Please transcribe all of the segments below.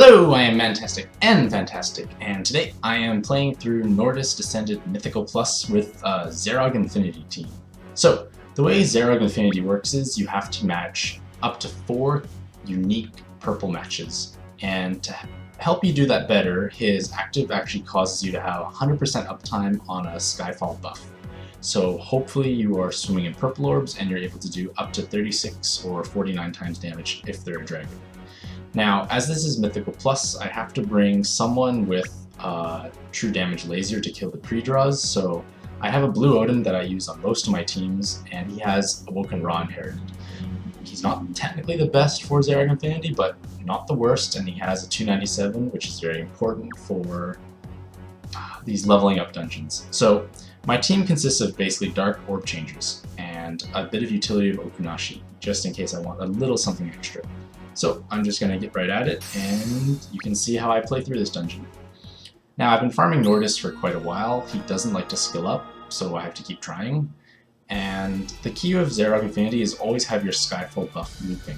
Hello, I am Mantastic and Fantastic, and today I am playing through Nordis Descended Mythical Plus with Zaerog Infinity team. So, the way Zaerog Infinity works is you have to match up to 4 unique purple matches, and to help you do that better, his active actually causes you to have 100% uptime on a Skyfall buff. So hopefully you are swimming in purple orbs and you're able to do up to 36 or 49 times damage if they're a dragon. Now, as this is Mythical Plus, I have to bring someone with True Damage Laser to kill the pre-draws, so I have a Blue Odin that I use on most of my teams, and he has Awoken Ra inherited. He's not technically the best for Zaerog Infinity, but not the worst, and he has a 297, which is very important for these leveling up dungeons. So my team consists of basically Dark Orb Changers, and a bit of utility of Okunashi, just in case I want a little something extra. So I'm just going to get right at it, and you can see how I play through this dungeon. Now, I've been farming Nordis for quite a while. He doesn't like to skill up, so I have to keep trying. And the key of Zaerog Infinity is always have your Skyfall buff looping.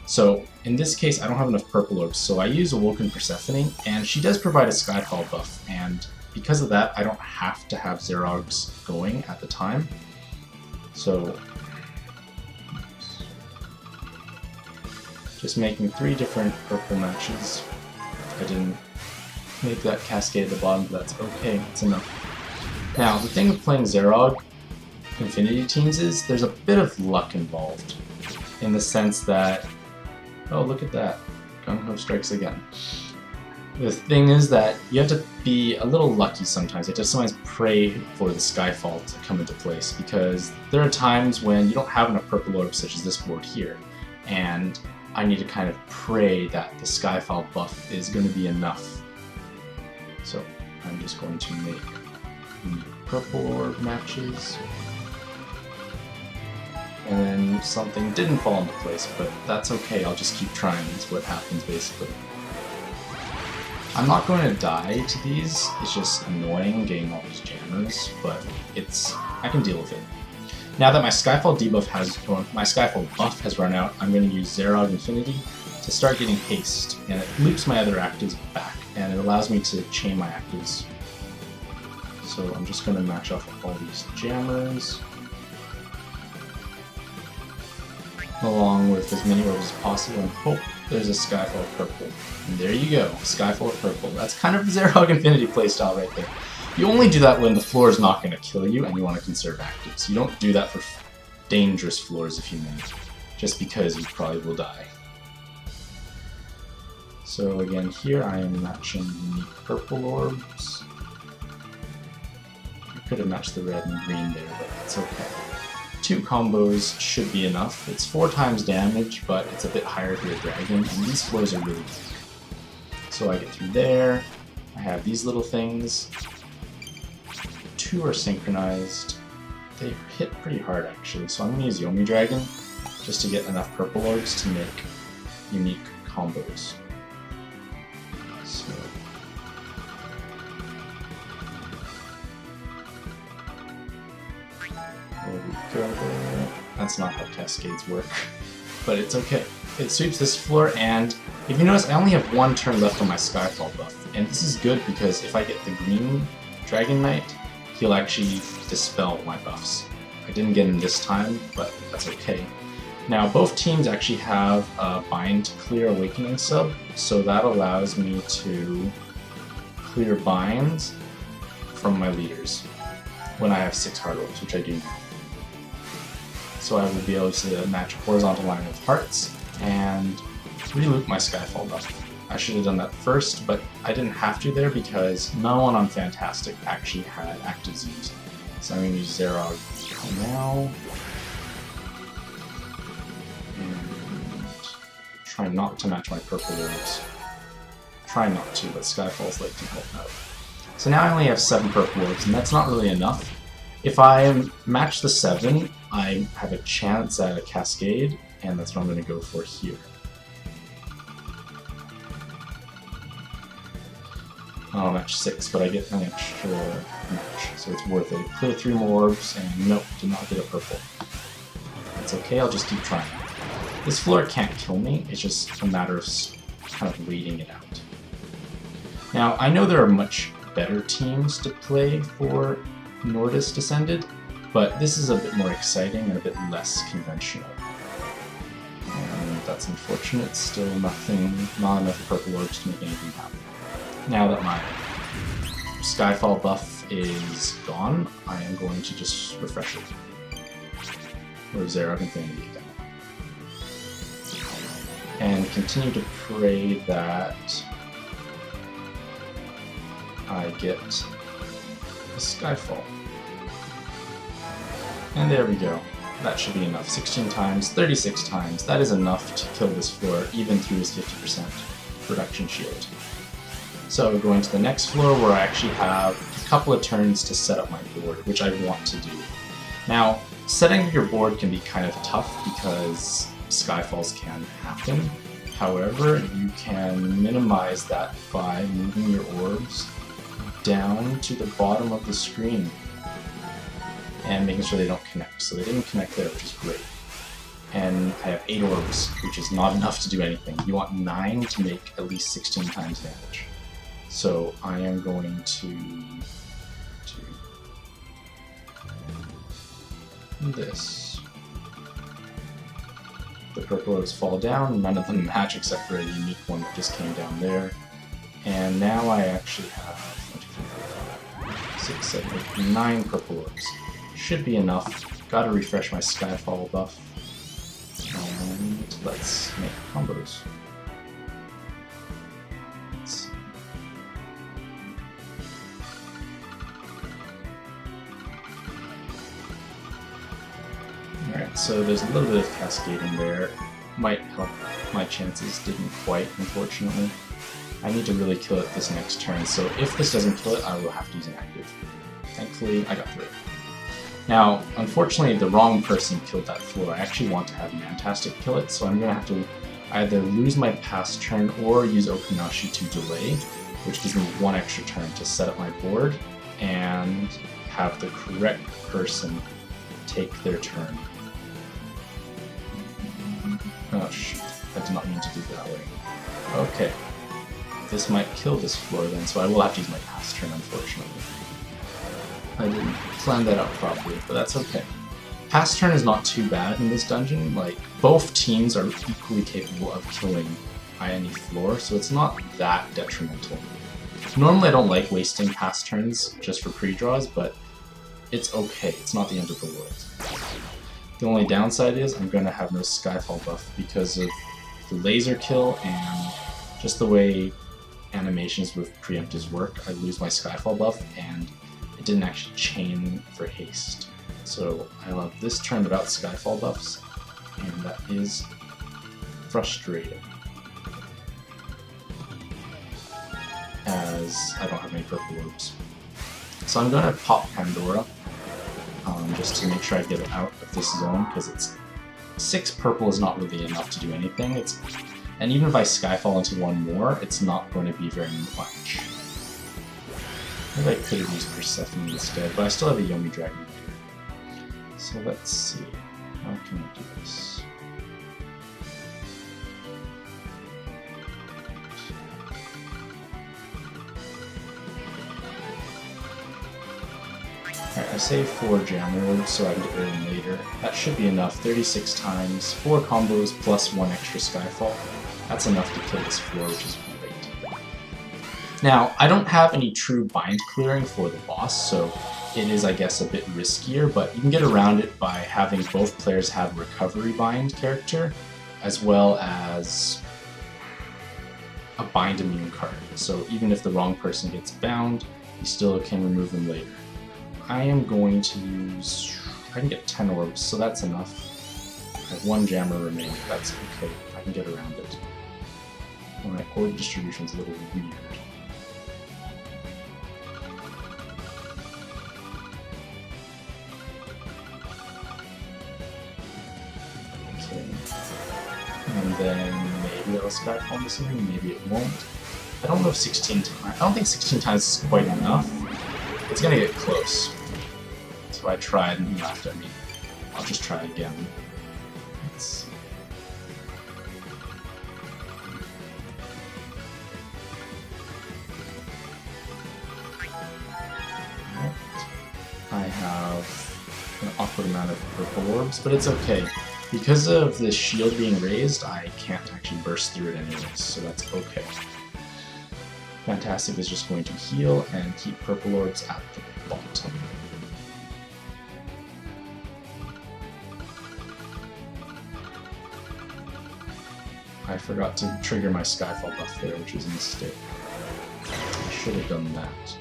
So in this case, I don't have enough purple orbs, so I use Awoken Persephone, and she does provide a Skyfall buff, and because of that, I don't have to have Zaerog's going at the time. So just making 3 different purple matches. I didn't make that cascade at the bottom, but that's okay, it's enough. Now, the thing with playing Zaerog Infinity teams is there's a bit of luck involved, in the sense that, oh look at that, Gung-Ho strikes again. The thing is that you have to be a little lucky sometimes. You have to sometimes pray for the Skyfall to come into place, because there are times when you don't have enough purple orbs, such as this board here, and I need to kind of pray that the Skyfall buff is going to be enough. So I'm just going to make purple orb matches. And then something didn't fall into place, but that's okay, I'll just keep trying, is what happens basically. I'm not going to die to these, it's just annoying getting all these jammers, but I can deal with it. Now that my Skyfall buff has run out, I'm going to use Zaerog Infinity to start getting haste, and it loops my other actives back, and it allows me to chain my actives. So I'm just going to match off all these jammers, along with as many orbs as possible, and hope there's a Skyfall purple. And there you go, Skyfall purple. That's kind of Zaerog Infinity playstyle right there. You only do that when the floor is not going to kill you and you want to conserve actives. You don't do that for dangerous floors, if you may, just because you probably will die. So again, here I am matching unique purple orbs. I could have matched the red and green there, but it's okay. 2 combos should be enough. It's 4 times damage, but it's a bit higher for a dragon, and these floors are really weak. So I get through there, I have these little things. 2 are synchronized. They hit pretty hard actually, so I'm going to use Yomi Dragon just to get enough purple orbs to make unique combos. So there we go. That's not how cascades work, but it's okay. It sweeps this floor, and if you notice, I only have 1 turn left on my Skyfall buff, and this is good because if I get the green Dragon Knight, he'll actually dispel my buffs. I didn't get him this time, but that's okay. Now, both teams actually have a Bind to Clear Awakening sub, so that allows me to clear binds from my leaders when I have 6 hard orbs, which I do now. So I will be able to match a horizontal line with hearts and reloop my Skyfall buff. I should have done that first, but I didn't have to there because no one on Fantastic actually had actives used. So I'm going to use Zaerog now. And try not to match my purple orbs. Try not to, but Skyfalls like to help out. So now I only have 7 purple orbs, and that's not really enough. If I match the 7, I have a chance at a cascade, and that's what I'm going to go for here. I'll match 6, but I get an extra match, so it's worth it. Clear 3 more orbs, and nope, did not get a purple. That's okay, I'll just keep trying. This floor can't kill me, it's just a matter of kind of waiting it out. Now, I know there are much better teams to play for Nordis Descended, but this is a bit more exciting and a bit less conventional. And that's unfortunate. Still not enough purple orbs to make anything happen. Now that my Skyfall buff is gone, I am going to just refresh it. Or Zaerog Infinity again. And continue to pray that I get a Skyfall. And there we go. That should be enough. 16 times, 36 times. That is enough to kill this floor, even through his 50% production shield. So going to the next floor, where I actually have a couple of turns to set up my board, which I want to do. Now, setting your board can be kind of tough because Skyfalls can happen. However, you can minimize that by moving your orbs down to the bottom of the screen and making sure they don't connect. So they didn't connect there, which is great. And I have 8 orbs, which is not enough to do anything. You want 9 to make at least 16 times damage. So I am going to do this. The purple orbs fall down, none of them match except for a unique one that just came down there. And now I actually have 6, 7, 8, 9 purple orbs. Should be enough. Gotta refresh my Skyfall buff. And let's make combos. Alright, so there's a little bit of cascading there. Might help my chances, didn't quite, unfortunately. I need to really kill it this next turn, so if this doesn't kill it, I will have to use an active. Thankfully, I got through it. Now, unfortunately, the wrong person killed that floor. I actually want to have Mantastic kill it, so I'm going to have to either lose my pass turn or use Okunashi to delay, which gives me 1 extra turn to set up my board and have the correct person take their turn. Oh shoot, I did not mean to do it that way. Okay. This might kill this floor then, so I will have to use my pass turn, unfortunately. I didn't plan that out properly, but that's okay. Pass turn is not too bad in this dungeon. Like, both teams are equally capable of killing any floor, so it's not that detrimental. Normally I don't like wasting pass turns just for pre-draws, but it's okay. It's not the end of the world. The only downside is I'm going to have no Skyfall buff because of the laser kill and just the way animations with preemptives work. I lose my Skyfall buff and it didn't actually chain for haste. So I'll have this turn without Skyfall buffs, and that is frustrating, as I don't have any purple orbs. So I'm going to pop Pandora, just to make sure I get it out of this zone, because it's 6 purple is not really enough to do anything. And even if I Skyfall into 1 more, it's not going to be very much. Maybe I could have used Persephone instead, but I still have a Yomi Dragon here. So let's see, how can I do this? Alright, I saved 4 Jammer so I can get rid of them later. That should be enough. 36 times, 4 combos plus 1 extra Skyfall. That's enough to kill this floor, which is great. Now, I don't have any true bind clearing for the boss, so it is, I guess, a bit riskier, but you can get around it by having both players have recovery bind character, as well as a bind immune card. So even if the wrong person gets bound, you still can remove them later. I am going to use... I can get 10 orbs, so that's enough. I have 1 Jammer remaining, that's okay. I can get around it. Alright, orb distribution's a little weird. Okay. And then maybe I'll Skyfall this one, maybe it won't. I don't know if 16 times... I don't think 16 times is quite enough. It's gonna get close. So I tried and he laughed at me. I'll just try again. Let's see. awkward amount of purple orbs, but it's okay. Because of the shield being raised, I can't actually burst through it anyways, so that's okay. Fantastic is just going to heal and keep purple orbs at the bottom. I forgot to trigger my Skyfall buff there, which was a mistake. I should have done that.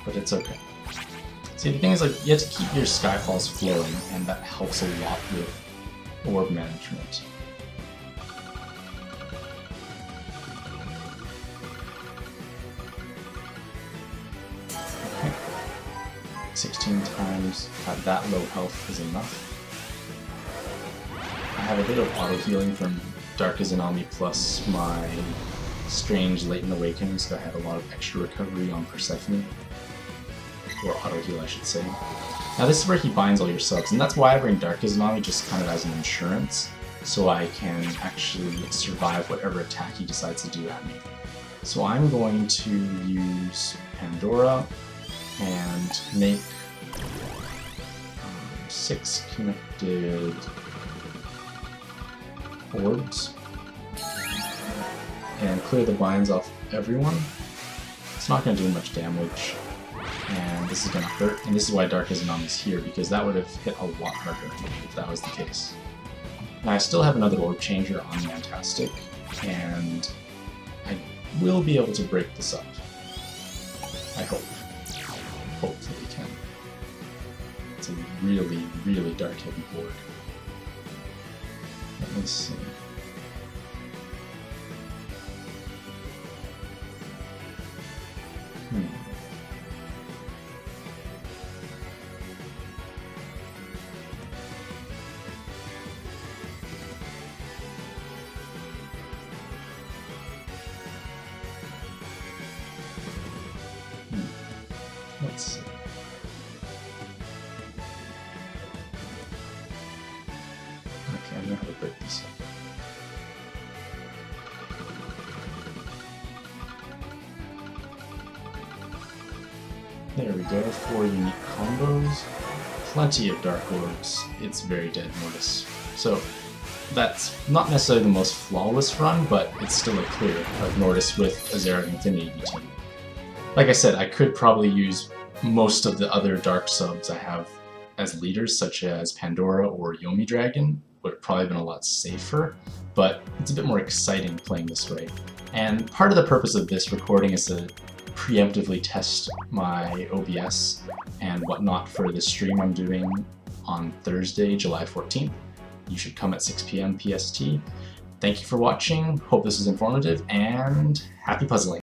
But it's okay. See, the thing is, like, you have to keep your Skyfalls flowing, and that helps a lot with orb management. Okay. 16 times at that low health is enough. I have a bit of auto healing from Dark Izanami plus my Strange Latent Awakening, so I had a lot of extra recovery on Persephone. Or auto heal, I should say. Now this is where he binds all your subs, and that's why I bring Dark Izanami just kind of as an insurance, so I can actually survive whatever attack he decides to do at me. So I'm going to use Pandora and make 6 connected orbs and clear the binds off everyone. It's not going to do much damage, and this is going to hurt, and this is why Dark Izanami is here, because that would have hit a lot harder if that was the case. Now I still have another orb changer on Mantastic, and I will be able to break this up. I hope. Hopefully can. It's a really, really dark heavy board. Let me see. Let's see. Okay, I'm gonna have to break this up. There we go, 4 unique combos. Plenty of dark orbs. It's very dead Nordis. So that's not necessarily the most flawless run, but it's still a clear of Nordis with a Zaerog Infinity team. Like I said, I could probably use most of the other dark subs I have as leaders, such as Pandora or Yomi Dragon, would have probably been a lot safer, but it's a bit more exciting playing this way. And part of the purpose of this recording is to preemptively test my OBS and whatnot for the stream I'm doing on Thursday, July 14th. You should come at 6 p.m. PST. Thank you for watching, hope this was informative, and happy puzzling!